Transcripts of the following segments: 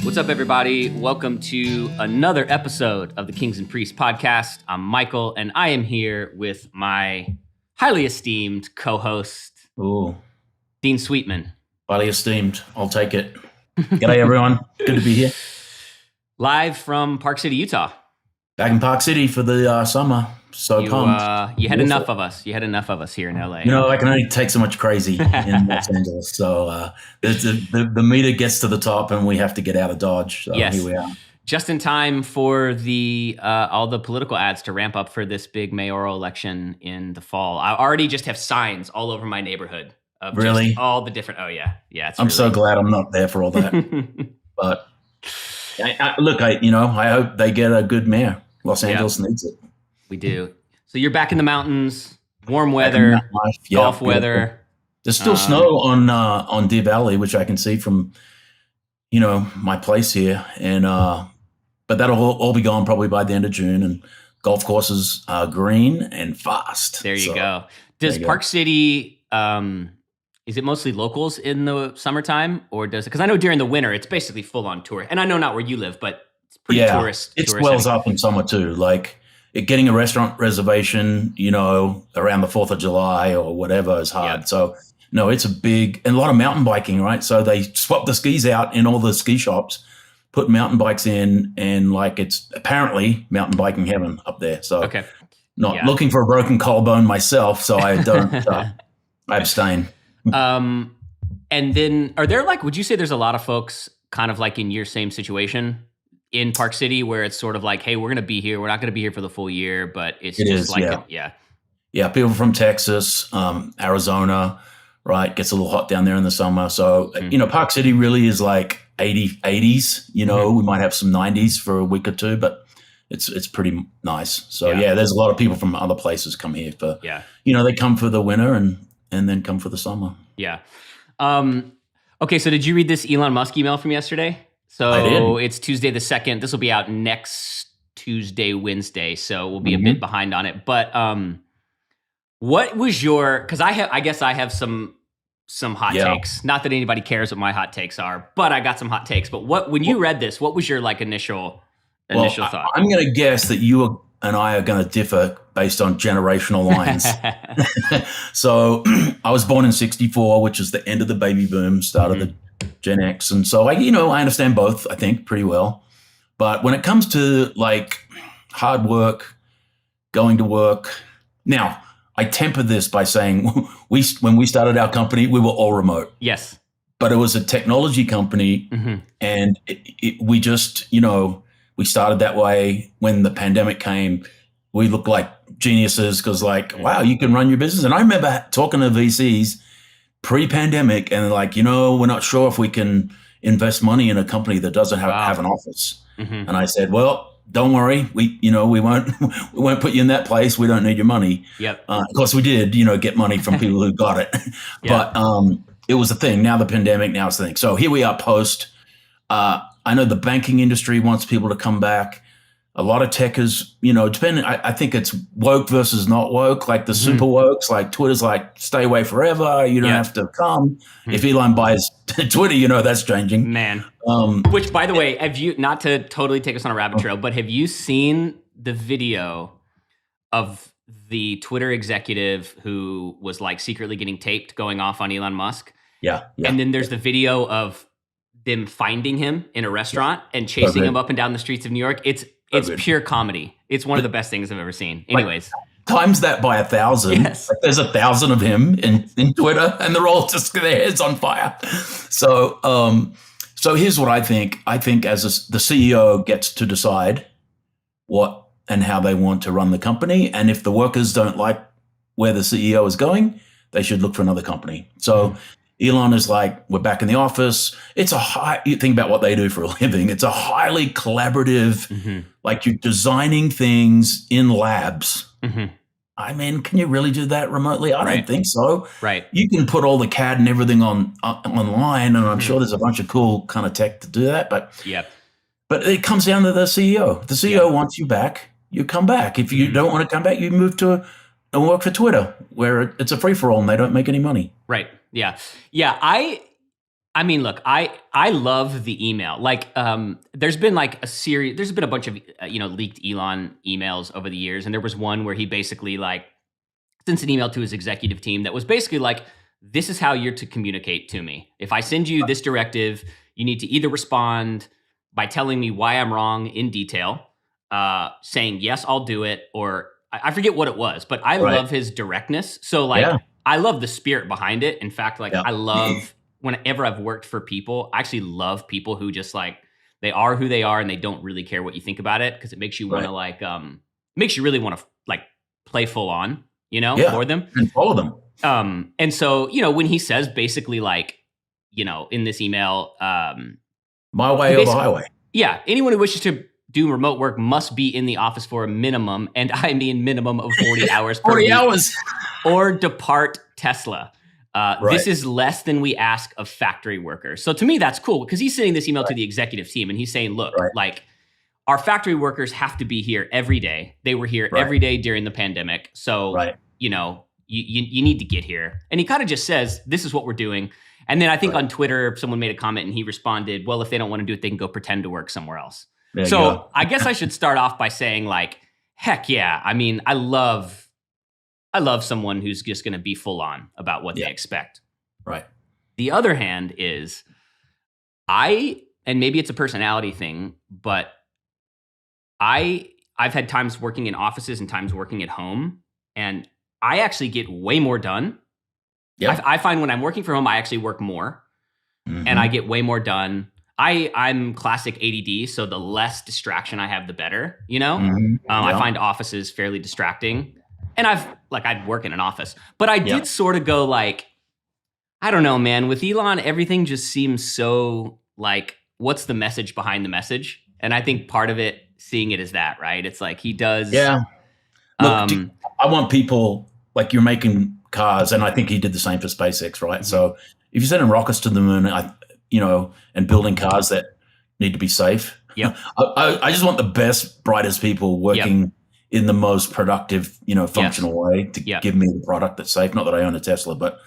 What's up, everybody? Welcome to another episode of the Kings and Priests podcast. I'm Michael, and I am here with my highly esteemed co-host, Ooh, Dean Sweetman. highly esteemed. I'll take it. G'day, everyone. Good to be here. Live from Park City, Utah. Back in Park City for the summer. So pumped. You had enough of us. You had enough of us here in LA. You know, I can only take so much crazy in Los Angeles. So the meter gets to the top and we have to get out of Dodge. So Yes. here we are. Just in time for the all the political ads to ramp up for this big mayoral election in the fall. I already just have signs all over my neighborhood of Really? just all the different. Oh yeah. I'm so glad I'm not there for all that. But I hope they get a good mayor. Los Angeles needs it. We do. So you're back in the mountains, warm weather, golf weather. There's still snow on Deer Valley, which I can see from, my place here. And but that'll all be gone probably by the end of June. And golf courses are green and fast. There you go. Does Park City, is it mostly locals in the summertime, or does it? Because I know during the winter it's basically full on tour. And I know not where you live, but it's pretty tourist. It swells up in summer too. Like getting a restaurant reservation, around the 4th of July or whatever is hard. Yeah. So no, it's and a lot of mountain biking, right? So they swap the skis out in all the ski shops, put mountain bikes in, and it's apparently mountain biking heaven up there. So not looking for a broken collarbone myself, so I don't, I abstain. And then are there would you say there's a lot of folks kind of in your same situation in Park City where it's sort of like, hey, we're going to be here. We're not going to be here for the full year, but it's Yeah. People from Texas, Arizona, right? Gets a little hot down there in the summer. So, Park City really is like 80s, we might have some 90s for a week or two, but it's pretty nice. So there's a lot of people from other places come here for, they come for the winter and then come for the summer. Yeah. Okay. So did you read this Elon Musk email from yesterday? So it's Tuesday the 2nd. This will be out next Tuesday, Wednesday. So we'll be a bit behind on it. But what was because I guess I have some hot takes. Not that anybody cares what my hot takes are, but I got some hot takes. But when you read this, what was your initial thought? I'm going to guess that you and I are going to differ based on generational lines. So I was born in 64, which is the end of the baby boom, start of the Gen X. And so I understand both, I think, pretty well. But when it comes to hard work, going to work, now I temper this by saying when we started our company, we were all remote. Yes. But it was a technology company and we just, we started that way. When the pandemic came, we looked like geniuses because wow, you can run your business. And I remember talking to VCs pre-pandemic and we're not sure if we can invest money in a company that doesn't have an office. And I said, well, don't worry. We won't put you in that place. We don't need your money. Yep. Of course we did, get money from people who got it. But it was a thing. Now the pandemic, now it's the thing. So here we are post. I know the banking industry wants people to come back. A lot of tech is, depending. I think it's woke versus not woke. The super wokes, Twitter's stay away forever. You don't have to come. If Elon buys Twitter, that's changing. Man. Which, by the way, have you, not to totally take us on a rabbit trail, but have you seen the video of the Twitter executive who was secretly getting taped going off on Elon Musk? Yeah. And then there's the video of them finding him in a restaurant and chasing him up and down the streets of New York. It's pure comedy. It's one of the best things I've ever seen. Anyways. Times that by 1,000. Yes. There's 1,000 of him in Twitter and they're all just their heads on fire. So here's what I think. I think as the CEO gets to decide what and how they want to run the company. And if the workers don't like where the CEO is going, they should look for another company. So Elon is we're back in the office. It's you think about what they do for a living. It's a highly collaborative, you're designing things in labs. I mean, can you really do that remotely? I don't think so. Right. You can put all the CAD and everything online, and I'm sure there's a bunch of cool kind of tech to do that. But it comes down to the CEO. The CEO wants you back. You come back. If you don't want to come back, you move to and work for Twitter, where it's a free for all and they don't make any money. Right. Yeah. Yeah. I mean, look, I love the email. Like, there's been like there's been a bunch of leaked Elon emails over the years, and there was one where he basically like sends an email to his executive team that was basically like, "This is how you're to communicate to me. If I send you this directive, you need to either respond by telling me why I'm wrong in detail, saying yes, I'll do it, or I forget what it was, but I Right. love his directness. So like, Yeah. I love the spirit behind it. In fact, like Yeah. I love whenever I've worked for people, I actually love people who just like they are who they are and they don't really care what you think about it because it makes you want to Right. like makes you really want to like play full on, Yeah. for them. And follow them. And so, when he says basically like, in this email, My way or the highway. yeah, anyone who wishes to do remote work must be in the office for a minimum, and I mean minimum of 40 hours per 40 week, hours. or depart Tesla. Right. This is less than we ask of factory workers. So to me, that's cool because he's sending this email to the executive team and he's saying, look, Right. like our factory workers have to be here every day. They were here Right. every day during the pandemic. So, Right. you need to get here. And he kind of just says, this is what we're doing. And then I think Right. on Twitter, someone made a comment and he responded, well, if they don't want to do it, they can go pretend to work somewhere else. There you So go. I guess I should start off by saying like, heck yeah. I mean, I love someone who's just going to be full on about what Yeah. they expect. Right. The other hand is and maybe it's a personality thing, but I've had times working in offices and times working at home, and I actually get way more done. Yeah. I find when I'm working from home, I actually work more Mhm. and I get way more done. I'm classic ADD, so the less distraction I have, the better, Mhm. I Yeah. find offices fairly distracting. And I'd work in an office, but I Yeah. did sort of go like, I don't know, man, with Elon, everything just seems so like, what's the message behind the message? And I think part of it, seeing it as that, right? It's like he does. Yeah. Look, Um, I want people like you're making cars, and I think he did the same for SpaceX, right? Mhm. So if you're sending rockets to the moon, and building cars that need to be safe, Yep. I just want the best, brightest people working in the most productive, functional way to Yep. give me the product that's safe. Not that I own a Tesla, but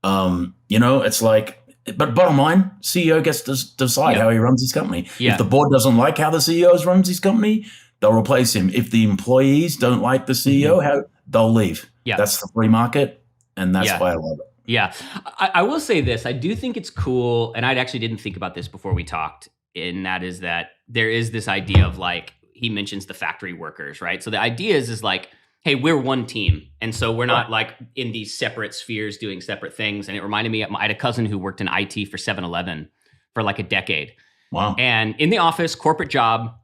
it's like. But bottom line, CEO gets to decide Yep. how he runs his company. Yeah. If the board doesn't like how the CEO runs his company, they'll replace him. If the employees don't like the CEO, they'll leave. Yeah. That's the free market, and that's Yeah. why I love it. Yeah. I will say this. I do think it's cool, and I actually didn't think about this before we talked, and that is that there is this idea of like, he mentions the factory workers, right? So the idea is like, hey, we're one team. And so we're not like in these separate spheres doing separate things. And it reminded me, I had a cousin who worked in IT for 7-Eleven for like a decade. Wow. And in the office, corporate job,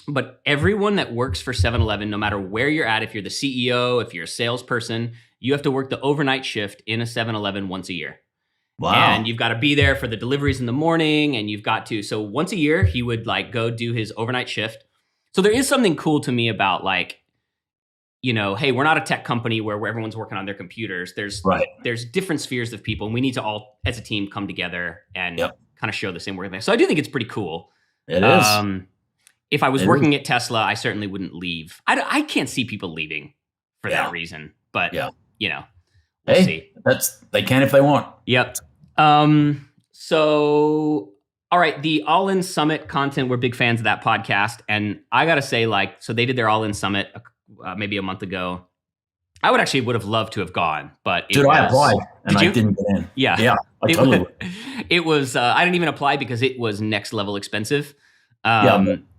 but everyone that works for 7-Eleven, no matter where you're at, if you're the CEO, if you're a salesperson, you have to work the overnight shift in a 7-Eleven once a year. Wow. And you've got to be there for the deliveries in the morning, and you've got to, so once a year, he would like go do his overnight shift. So there is something cool to me about like, hey, we're not a tech company where everyone's working on their computers. There's different spheres of people, and we need to all, as a team, come together and kind of show the same work ethic. So I do think it's pretty cool. It is. If I was working at Tesla, I certainly wouldn't leave. I can't see people leaving for that reason, but we'll see. They can if they want. Yep. So, all right, the All In Summit content, we're big fans of that podcast. And I got to say, like, so they did their All In Summit maybe a month ago. I would have loved to have gone, but I applied and I didn't get in. Yeah. Yeah, I totally would. It was, I didn't even apply because it was next level expensive.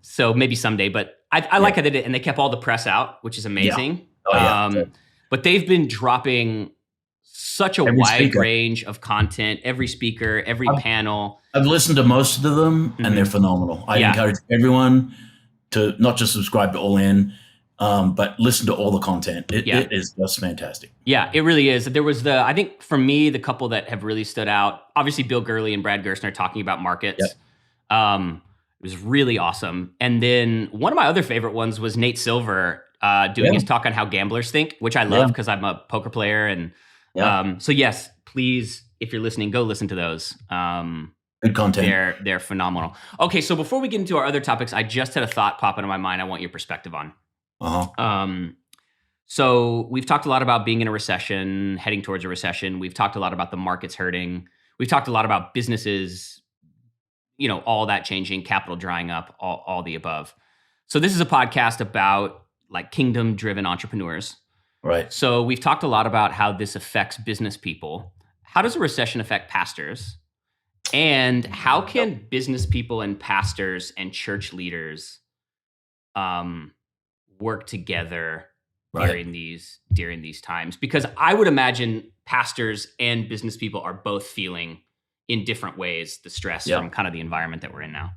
So maybe someday, but I like how they did it, and they kept all the press out, which is amazing. Yeah. But they've been dropping such a wide range of content, every speaker, every panel. I've listened to most of them, and they're phenomenal. I encourage everyone to not just subscribe to All In, but listen to all the content. It is just fantastic. Yeah, it really is. There was I think for me, the couple that have really stood out, obviously Bill Gurley and Brad Gerstner talking about markets. Yep. It was really awesome. And then one of my other favorite ones was Nate Silver doing his talk on how gamblers think, which I love because I'm a poker player. And so yes, please, if you're listening, go listen to those. Good content. They're phenomenal. Okay, so before we get into our other topics, I just had a thought pop into my mind I want your perspective on. So we've talked a lot about being in a recession, heading towards a recession. We've talked a lot about the markets hurting. we've talked a lot about businesses, all that changing, capital drying up, all the above. So this is a podcast about like kingdom driven entrepreneurs. Right. So we've talked a lot about how this affects business people. How does a recession affect pastors? And how can business people and pastors and church leaders work together during these times? Because I would imagine pastors and business people are both feeling in different ways the stress from kind of the environment that we're in now.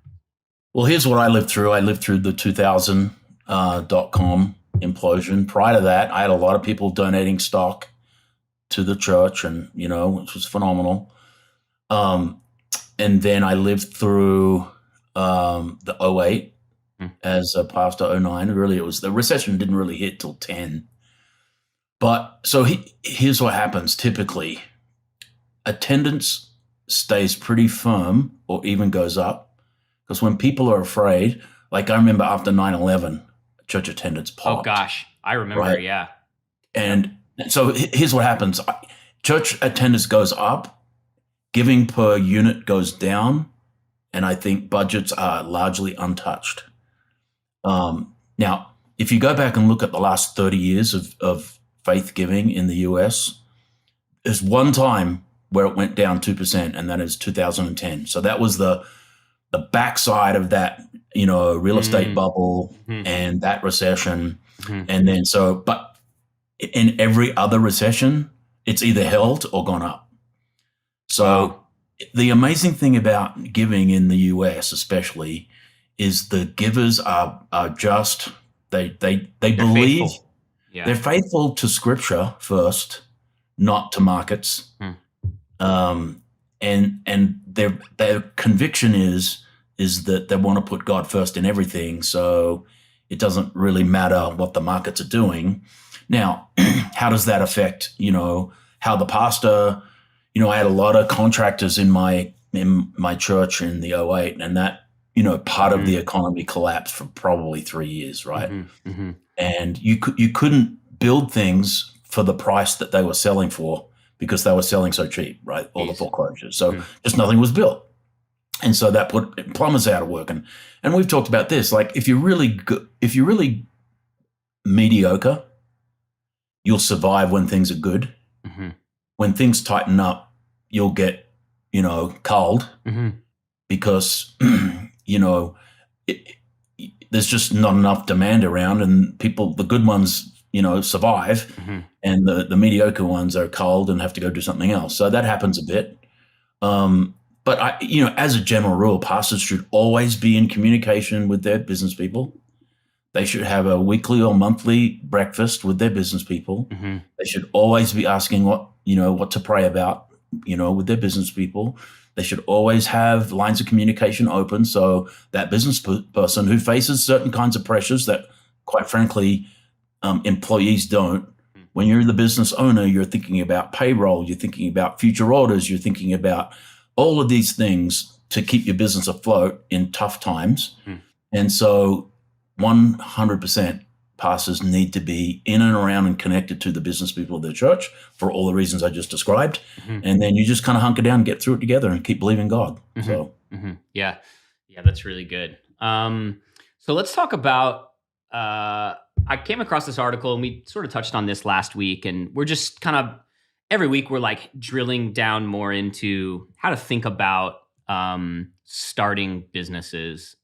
Well, here's what I lived through. I lived through the 2000 .com implosion. Prior to that, I had a lot of people donating stock to the church, and which was phenomenal. And then I lived through the 08 as a pastor, 09. Really, it was the recession didn't really hit till 10. But so here's what happens typically. Attendance stays pretty firm or even goes up, because when people are afraid, like I remember after 9/11, church attendance popped. Oh gosh, I remember, right? Yeah. And so here's what happens. Church attendance goes up, giving per unit goes down, and I think budgets are largely untouched. Now, if you go back and look at the last 30 years of faith giving in the US, there's one time where it went down 2%, and that is 2010. So that was the backside of that, real estate bubble and that recession. And then but in every other recession, it's either held or gone up. So the amazing thing about giving in the US especially is the givers are just, they believe faithful. Yeah. They're faithful to scripture first, not to markets. And their conviction is that they want to put God first in everything. So it doesn't really matter what the markets are doing. Now, how does that affect, how the pastor, I had a lot of contractors in my church in the 08, and that, part of the economy collapsed for probably 3 years, right? And you couldn't build things for the price that they were selling for, because they were selling so cheap, right? All the foreclosures. So just nothing was built. And so that put plumbers out of work. And we've talked about this, like if you're really mediocre, you'll survive when things are good. When things tighten up, you'll get, culled because, there's just not enough demand around, and the good ones, survive, and the mediocre ones are culled and have to go do something else. So that happens a bit. But as a general rule, pastors should always be in communication with their business people. They should have a weekly or monthly breakfast with their business people. They should always be asking what to pray about, with their business people. They should always have lines of communication open, so that business person who faces certain kinds of pressures that, quite frankly, employees don't. When you're the business owner, you're thinking about payroll, you're thinking about future orders, you're thinking about all of these things to keep your business afloat in tough times. And so 100% pastors need to be in and around and connected to the business people of their church for all the reasons I just described. And then you just kind of hunker down and get through it together and keep believing God. So Yeah, that's really good. So let's talk about, I came across this article, and we sort of touched on this last week, and we're just kind of, every week we're like drilling down more into how to think about starting businesses.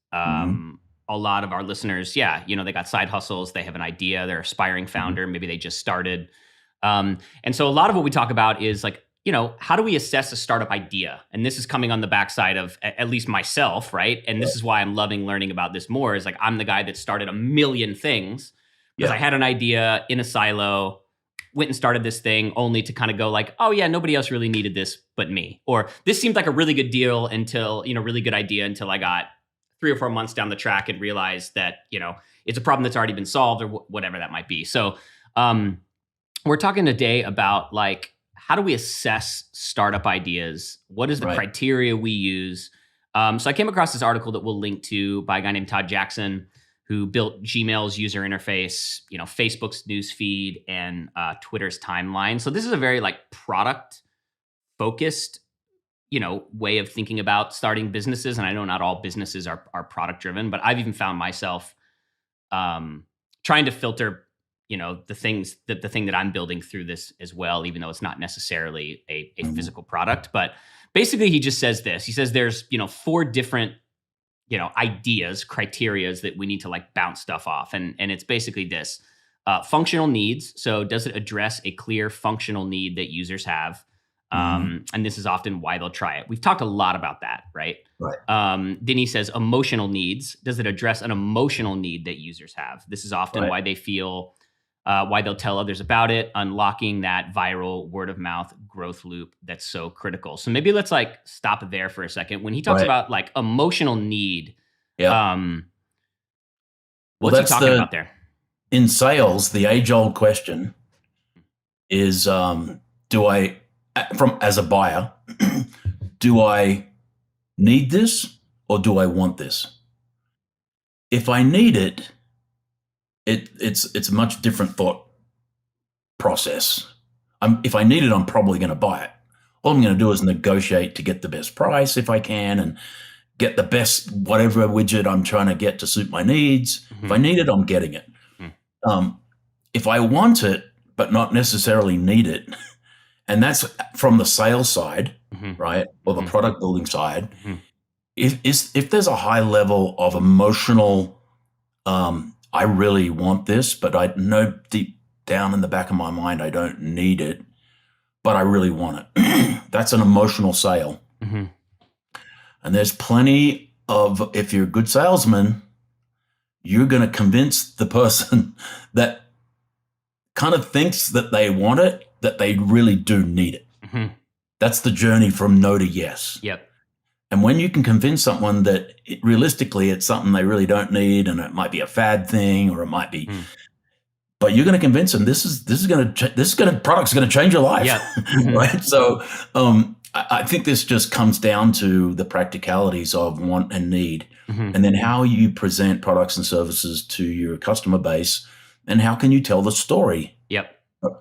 A lot of our listeners, they got side hustles, they have an idea, they're aspiring founder, maybe they just started. And so a lot of what we talk about is like, how do we assess a startup idea? And this is coming on the backside of at least myself, right? And this is why I'm loving learning about this more, is like, I'm the guy that started a million things because I had an idea in a silo, went and started this thing only to kind of go like, oh yeah, nobody else really needed this but me. Or this seemed like a really good deal until, really good idea until I got 3 or 4 months down the track and realized that, it's a problem that's already been solved, or whatever that might be. So we're talking today about like, how do we assess startup ideas? What is the criteria we use? So I came across this article that we'll link to by a guy named Todd Jackson, who built Gmail's user interface, Facebook's newsfeed, and Twitter's timeline. So this is a very like product focused way of thinking about starting businesses. And I know not all businesses are product driven, but I've even found myself trying to filter, the thing that I'm building through this as well, even though it's not necessarily a physical product. But basically he just says this. He says there's, 4 different, ideas, criterias that we need to like bounce stuff off. And it's basically this. Functional needs. So does it address a clear functional need that users have? And this is often why they'll try it. We've talked a lot about that, right? Right. Then he says emotional needs. Does it address an emotional need that users have? This is often why they feel, why they'll tell others about it, unlocking that viral word of mouth growth loop that's so critical. So maybe let's like stop there for a second. When he talks about like emotional need, what's he talking about there? In sales, the age-old question is, as a buyer, do I need this or do I want this? If I need it, it's a much different thought process. If I need it, I'm probably going to buy it. All I'm going to do is negotiate to get the best price if I can and get the best whatever widget I'm trying to get to suit my needs. If I need it, I'm getting it. If I want it, but not necessarily need it, and that's from the sales side, right, or the product building side, if there's a high level of emotional, I really want this, but I know deep down in the back of my mind I don't need it, but I really want it. That's an emotional sale. And there's plenty of, if you're a good salesman, you're going to convince the person that kind of thinks that they want it, that they really do need it. That's the journey from no to yes. Yep. And when you can convince someone that realistically it's something they really don't need, and it might be a fad thing, or it might be, but you're going to convince them product's going to change your life. Yep. Right. So I think this just comes down to the practicalities of want and need, and then how you present products and services to your customer base, and how can you tell the story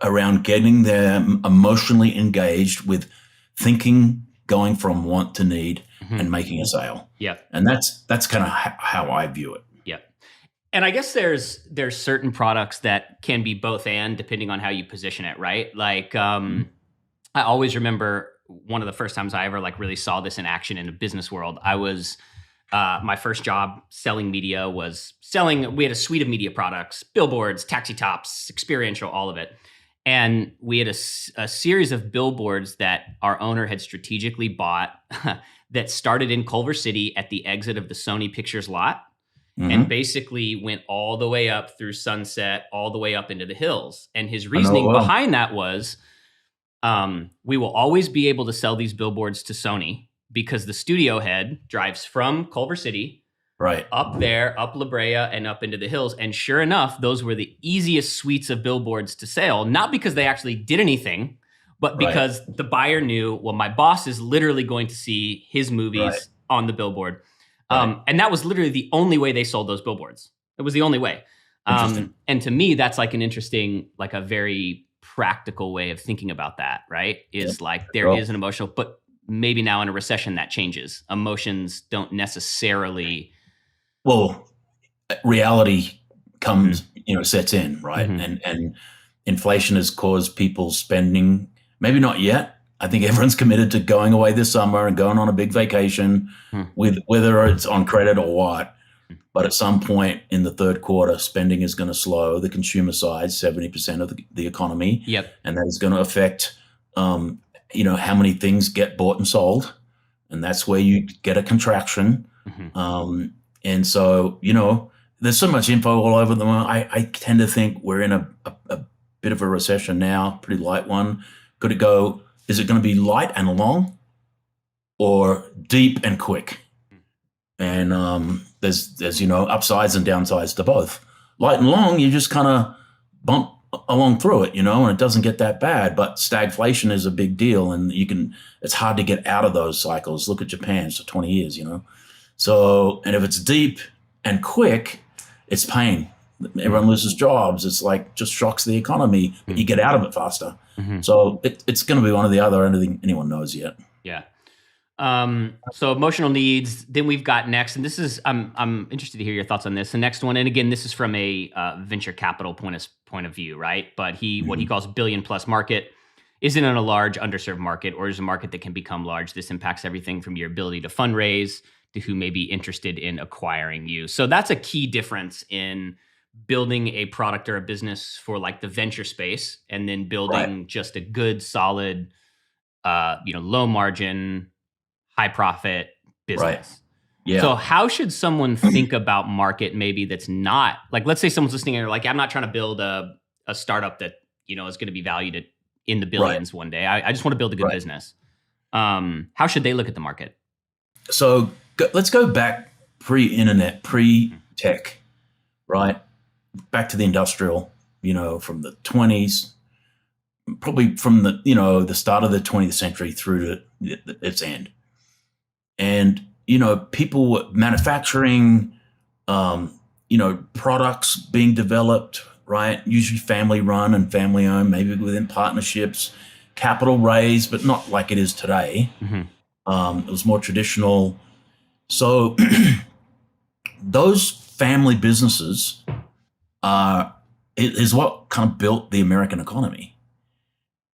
around getting them emotionally engaged with thinking, going from want to need, and making a sale. And that's kind of how I view it. And I guess there's certain products that can be both and, depending on how you position it, right? Like I always remember one of the first times I ever like really saw this in action in a business world. I was my first job selling media was we had a suite of media products, billboards, taxi tops, experiential, all of it. And we had a series of billboards that our owner had strategically bought that started in Culver City at the exit of the Sony Pictures lot, and basically went all the way up through Sunset, all the way up into the hills. And his reasoning behind that was, we will always be able to sell these billboards to Sony because the studio head drives from Culver City up there, up La Brea, and up into the hills. And sure enough, those were the easiest suites of billboards to sell, not because they actually did anything, but because the buyer knew, well, my boss is literally going to see his movies on the billboard. And that was literally the only way they sold those billboards. It was the only way. And to me, that's like an interesting, like a very practical way of thinking about that, right? Is like there is an emotional, but maybe now in a recession that changes. Emotions don't necessarily. Well, reality comes, sets in, right? And inflation has caused people spending, maybe not yet. I think everyone's committed to going away this summer and going on a big vacation, with whether it's on credit or what. But at some point in the third quarter, spending is going to slow. The consumer side, 70% of the economy, and that is going to affect, how many things get bought and sold, and that's where you get a contraction. And so, there's so much info all over the world. I tend to think we're in a bit of a recession now, pretty light one. Could it go? Is it going to be light and long, or deep and quick? And there's upsides and downsides to both. Light and long, you just kind of bump along through it, and it doesn't get that bad. But stagflation is a big deal, and it's hard to get out of those cycles. Look at Japan, it's 20 years, So, and if it's deep and quick, it's pain. Everyone loses jobs. It's like just shocks the economy, but you get out of it faster. So it's going to be one or the other. I don't think anyone knows yet. Yeah. So emotional needs. Then we've got next, and this is I'm interested to hear your thoughts on this. The next one, and again, this is from a venture capital point of view, right? But what he calls billion plus market isn't in a large underserved market, or is a market that can become large. This impacts everything from your ability to fundraise to who may be interested in acquiring you. So that's a key difference in building a product or a business for like the venture space, and then building just a good, solid, low margin, high profit business. Right. Yeah. So how should someone think about market maybe that's not like, let's say someone's listening and they're like, I'm not trying to build a startup that, is going to be valued in the billions one day. I just want to build a good business. How should they look at the market? So let's go back pre-internet, pre-tech, right? Back to the industrial, from the 20s, probably from the start of the 20th century through to its end. And, people were manufacturing, products being developed, right? Usually family run and family owned, maybe within partnerships, capital raised, but not like it is today. It was more traditional. So those family businesses is what kind of built the American economy.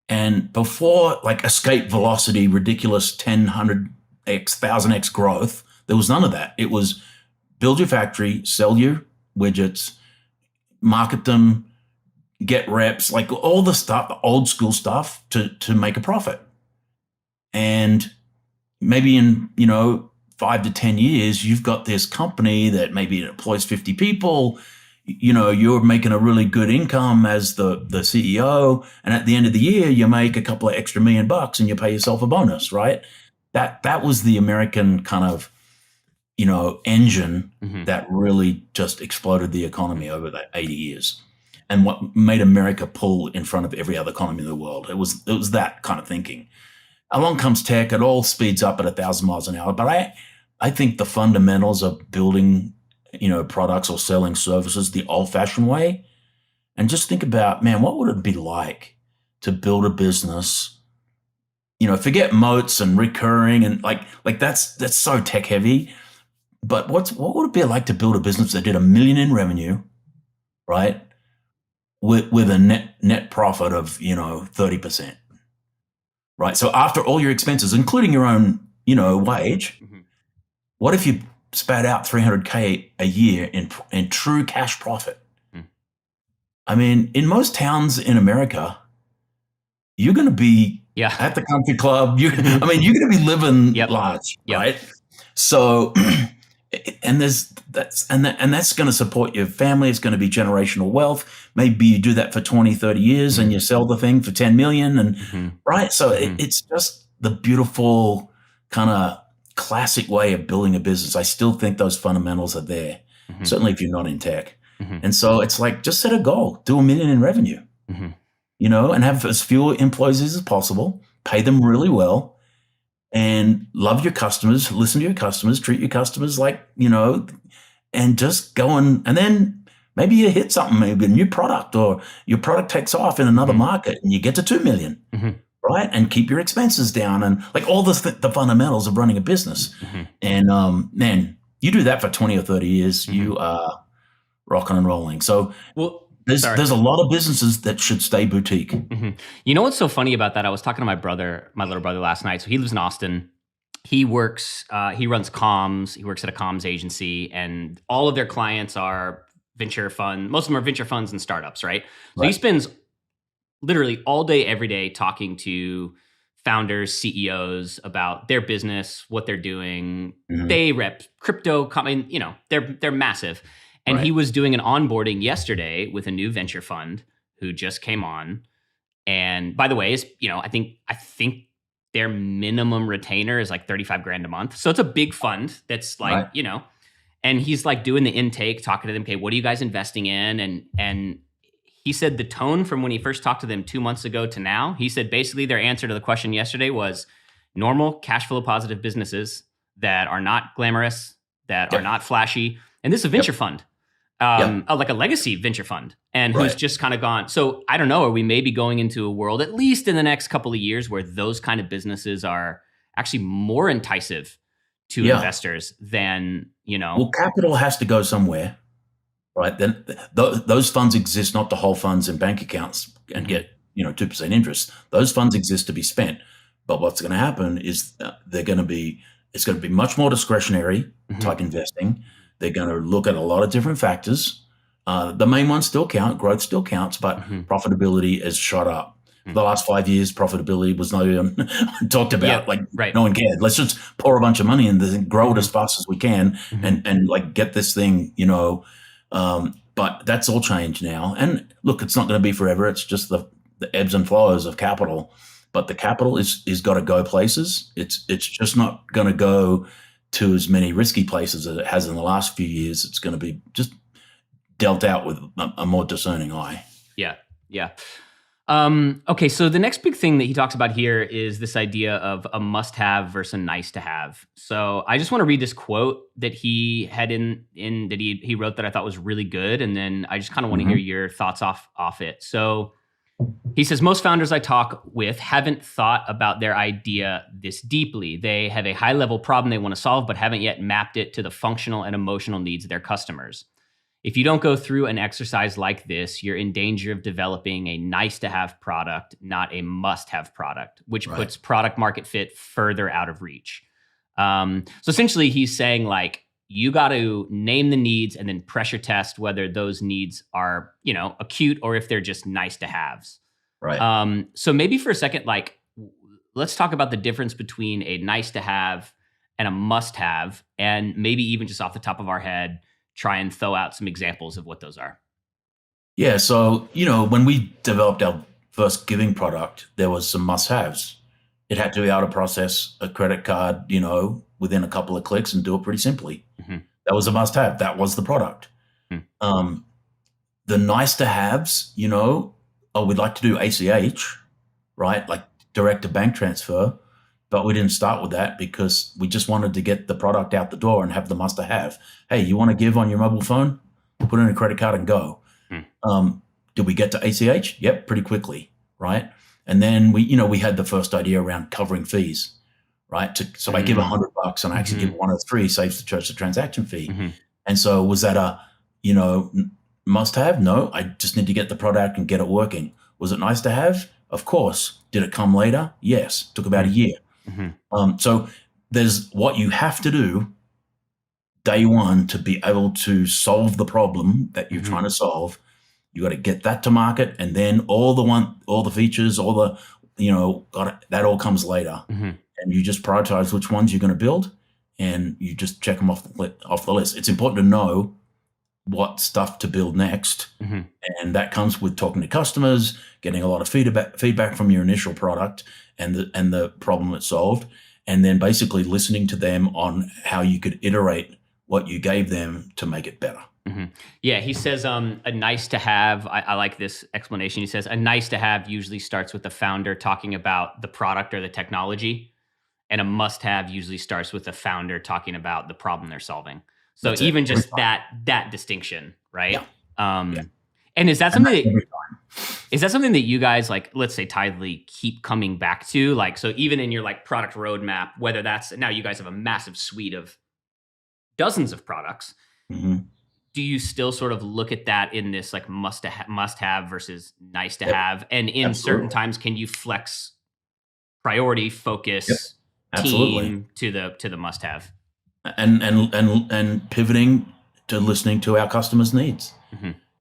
And before like escape velocity, ridiculous 10, 100x, 1,000x growth, there was none of that. It was build your factory, sell your widgets, market them, get reps, like all the stuff, the old school stuff to make a profit. And maybe in, 5 to 10 years, you've got this company that maybe employs 50 people, you're making a really good income as the CEO. And at the end of the year, you make a couple of extra $1 million and you pay yourself a bonus, right? That was the American kind of, engine that really just exploded the economy over that 80 years. And what made America pull in front of every other economy in the world. It was that kind of thinking. Along comes tech, it all speeds up at 1,000 miles an hour. But I think the fundamentals of building, products or selling services the old-fashioned way, and just think about, man, what would it be like to build a business? Forget moats and recurring and like that's so tech heavy. But what would it be like to build a business that did $1 million in revenue, right, with a net profit of 30%, right? So after all your expenses, including your own wage, what if you spat out $300K a year in true cash profit? I mean, in most towns in America, you're going to be at the country club. You're going to be living large, right? So, and that's going to support your family. It's going to be generational wealth. Maybe you do that for 20, 30 years and you sell the thing for 10 million and right. So it's just the beautiful kind of classic way of building a business. I still think those fundamentals are there, certainly if you're not in tech. And so it's like, just set a goal, do $1 million in revenue, and have as few employees as possible, pay them really well, and love your customers, listen to your customers, treat your customers like, and just go and then maybe you hit something, maybe a new product or your product takes off in another market and you get to 2 million, right? And keep your expenses down and like all the fundamentals of running a business. And man, you do that for 20 or 30 years, you are rocking and rolling. So there's a lot of businesses that should stay boutique. You know what's so funny about that? I was talking to my little brother last night. So he lives in Austin. He works, he runs comms. He works at a comms agency, and all of their clients are venture fund. Most of them are venture funds and startups, right? So he spends literally all day, every day talking to founders, CEOs about their business, what they're doing. They rep crypto. They're massive. And he was doing an onboarding yesterday with a new venture fund who just came on. And by the way, I think their minimum retainer is like 35 grand a month. So it's a big fund that's like, and he's like doing the intake, talking to them. Okay, what are you guys investing in? And he said the tone from when he first talked to them 2 months ago to now, he said basically their answer to the question yesterday was normal cash flow positive businesses that are not glamorous, that are not flashy. And this is a venture fund. Like a legacy venture fund, and who's just kind of gone. So I don't know, are we maybe going into a world, at least in the next couple of years, where those kind of businesses are actually more enticing to Yeah. investors than, Well, capital has to go somewhere, right? Then those funds exist not to hold funds in bank accounts and get 2% interest. Those funds exist to be spent. But what's going to happen is it's going to be much more discretionary type investing. They're going to look at a lot of different factors. The main ones still count, growth still counts, but profitability has shot up. For the last 5 years, profitability was not even talked about. No one cared. Let's just pour a bunch of money and then grow it as fast as we can and like get this thing, but that's all changed now. And look, it's not going to be forever. It's just the ebbs and flows of capital. But the capital is got to go places. It's just not going to go to as many risky places as it has in the last few years. It's going to be just dealt out with a more discerning eye. Yeah. Okay, so the next big thing that he talks about here is this idea of a must-have versus a nice-to-have. So I just want to read this quote that he had in that he wrote that I thought was really good, and then I just kind of want to hear your thoughts off it. So he says, most founders I talk with haven't thought about their idea this deeply. They have a high-level problem they want to solve, but haven't yet mapped it to the functional and emotional needs of their customers. If you don't go through an exercise like this, you're in danger of developing a nice-to-have product, not a must-have product, which puts product market fit further out of reach. So essentially, he's saying, like, you got to name the needs and then pressure test whether those needs are, acute or if they're just nice-to-haves. Right. So maybe for a second, like, let's talk about the difference between a nice-to-have and a must-have, and maybe even just off the top of our head, try and throw out some examples of what those are. Yeah. So, when we developed our first giving product, there was some must-haves. It had to be able to process a credit card, within a couple of clicks and do it pretty simply. That was a must-have. That was the product. The nice-to-haves, we'd like to do ACH, right? Like direct to bank transfer. But we didn't start with that because we just wanted to get the product out the door and have the must-have. Hey, you want to give on your mobile phone? Put in a credit card and go. Did we get to ACH? Yep, pretty quickly, right? And then we had the first idea around covering fees, right? So I give $100 and I actually give 103, saves the church the transaction fee. And so was that a must-have? No, I just need to get the product and get it working. Was it nice to have? Of course. Did it come later? Yes. Took about a year. So there's what you have to do day one to be able to solve the problem that you're trying to solve. You got to get that to market, and then all the features, that all comes later. And you just prioritize which ones you're going to build, and you just check them off the list. It's important to know what stuff to build next, and that comes with talking to customers, getting a lot of feedback from your initial product and the problem it solved, and then basically listening to them on how you could iterate what you gave them to make it better. Yeah, he says a nice to have. I like this explanation. He says a nice to have usually starts with the founder talking about the product or the technology, and a must have usually starts with the founder talking about the problem they're solving. So that's even just that distinction, right? Yeah. And is that something that you guys, like, let's say Tidely, keep coming back to? Like, so even in your like product roadmap, whether that's now you guys have a massive suite of dozens of products, do you still sort of look at that in this like must have versus nice to have? And in certain times, can you flex priority focus team to the must have? And pivoting to listening to our customers' needs.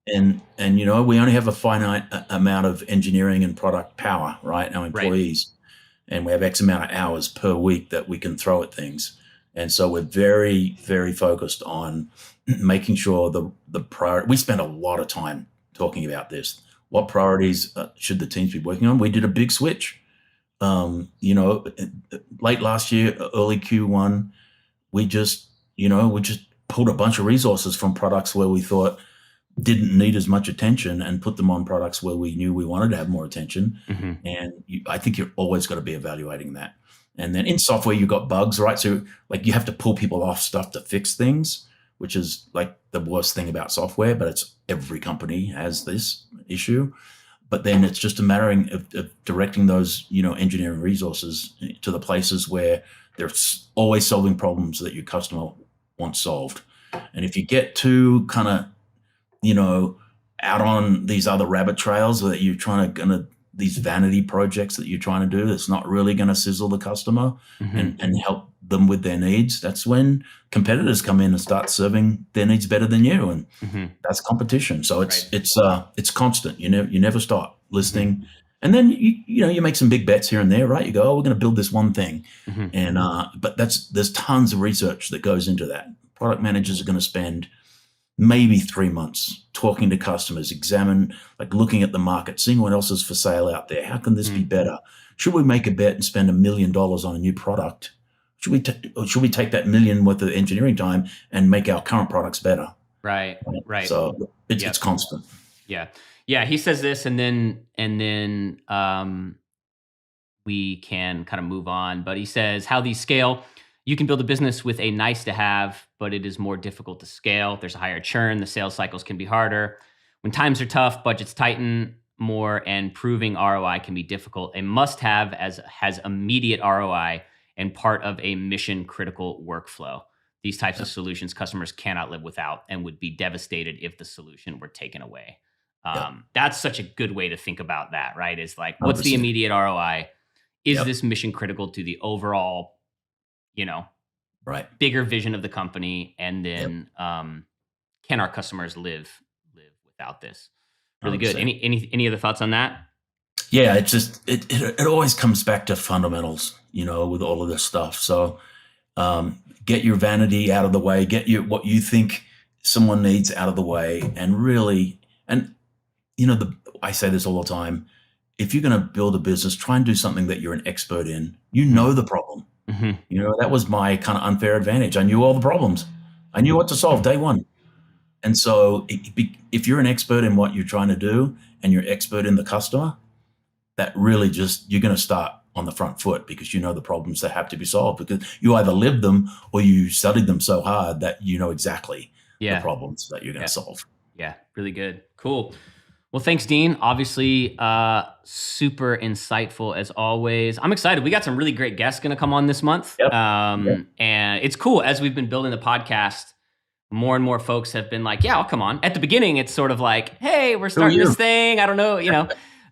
And we only have a finite amount of engineering and product power, right? Our employees, and we have X amount of hours per week that we can throw at things. And so we're very, very focused on making sure the priority. We spend a lot of time talking about this. What priorities should the teams be working on? We did a big switch. Late last year, early Q1, we just pulled a bunch of resources from products where we thought didn't need as much attention and put them on products where we knew we wanted to have more attention. And I think you're always got to be evaluating that. And then in software, you've got bugs, right? So like you have to pull people off stuff to fix things, which is like the worst thing about software, but every company has this issue. But then it's just a matter of directing those, engineering resources to the places where they're always solving problems that your customer wants solved. And if you get too kind of, out on these other rabbit trails that you're these vanity projects that you're trying to do, that's not really going to sizzle the customer and help them with their needs, that's when competitors come in and start serving their needs better than you, and that's competition. So it's constant. You never stop listening, and then you make some big bets here and there, right? You go, oh, we're going to build this one thing, and but there's tons of research that goes into that. Product managers are going to spend maybe 3 months talking to customers, looking at the market, seeing what else is for sale out there. How can this be better? Should we make a bet and spend $1 million on a new product? Should we take that $1 million worth of engineering time and make our current products better? Right. So it's constant. Yeah. He says this, and then we can kind of move on. But he says how these scale. You can build a business with a nice to have, but it is more difficult to scale. There's a higher churn. The sales cycles can be harder. When times are tough, budgets tighten more, and proving ROI can be difficult. A must have has immediate ROI and part of a mission critical workflow. These types of solutions customers cannot live without and would be devastated if the solution were taken away. That's such a good way to think about that, right? Is like, what's 100%. The immediate ROI? Is this mission critical to the overall, bigger vision of the company? And then can our customers live without this? Really good. Any other thoughts on that? Yeah, it's just it always comes back to fundamentals, with all of this stuff. So get your vanity out of the way, get what you think someone needs out of the way, and really, I say this all the time, if you're going to build a business, try and do something that you're an expert in. You know the problem. That was my kind of unfair advantage. I knew all the problems. I knew what to solve day one. And so if you're an expert in what you're trying to do and you're expert in the customer, that really you're going to start on the front foot because you know the problems that have to be solved, because you either lived them or you studied them so hard that you know exactly the problems that you're going to solve. Yeah, really good. Cool. Well, thanks, Dean. Obviously, super insightful as always. I'm excited. We got some really great guests going to come on this month. And it's cool. As we've been building the podcast, more and more folks have been like, yeah, I'll come on. At the beginning, it's sort of like, hey, we're starting this thing. I don't know,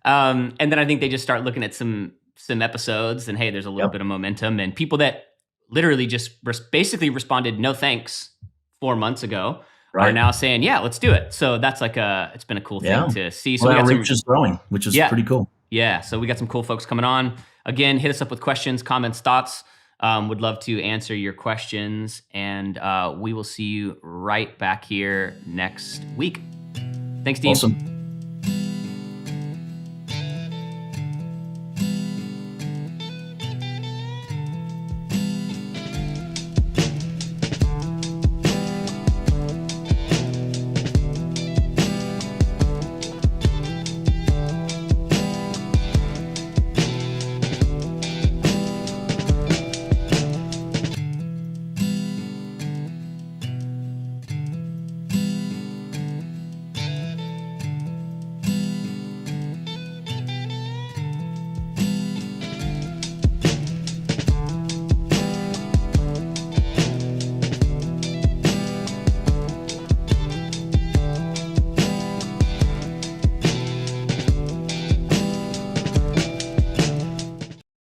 and then I think they just start looking at some episodes and, hey, there's a little bit of momentum. And people that literally just basically responded, no thanks, 4 months ago. Are now saying, yeah, let's do it. So that's it's been a cool thing to see. So our reach is growing, which is pretty cool. Yeah. So we got some cool folks coming on. Again, hit us up with questions, comments, thoughts. Would love to answer your questions. And we will see you right back here next week. Thanks, Dean. Awesome.